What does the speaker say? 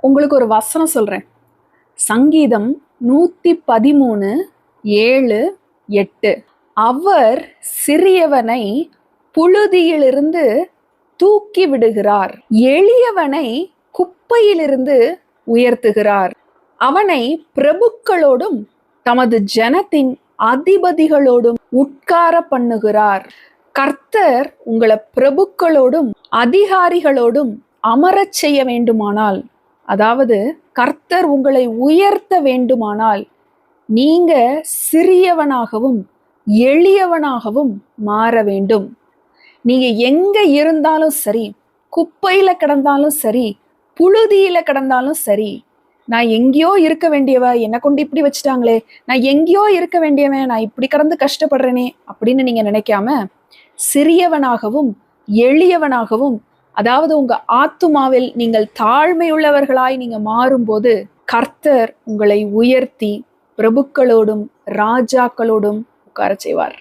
உங்களுக்கு ஒரு வசனம் சொல்றேன். சங்கீதம் 113:7-8. அவர் சிறியவனை புழுதியிலிருந்து தூக்கி விடுகிறார், எளியவனை குப்பையிலிருந்து உயர்த்துகிறார். அவனை பிரபுக்களோடும் தமது ஜனத்தின் அதிபதிகளோடும் உட்கார பண்ணுகிறார். கர்த்தர் உங்களை பிரபுக்களோடும் அதிகாரிகளோடும் அமரச் செய்ய வேண்டுமானால், அதாவது கர்த்தர் உங்களை உயர்த்த வேண்டுமானால், நீங்க சிறியவனாகவும் எளியவனாகவும் மாற வேண்டும். நீங்க எங்க இருந்தாலும் சரி, குப்பையில கிடந்தாலும் சரி, புழுதியில கிடந்தாலும் சரி, நான் எங்கேயோ இருக்க வேண்டியவ, என்னை கொண்டு இப்படி வச்சுட்டாங்களே, நான் எங்கேயோ இருக்க வேண்டியவன், நான் இப்படி கடந்து கஷ்டப்படுறேனே அப்படின்னு நீங்க நினைக்காம, சிறியவனாகவும் எளியவனாகவும், அதாவது உங்க ஆத்துமாவில் நீங்கள் தாழ்மையுள்ளவர்களாய் நீங்க மாறும்போது கர்த்தர் உங்களை உயர்த்தி பிரபுக்களோடும் ராஜாக்களோடும் உட்கார செய்வார்.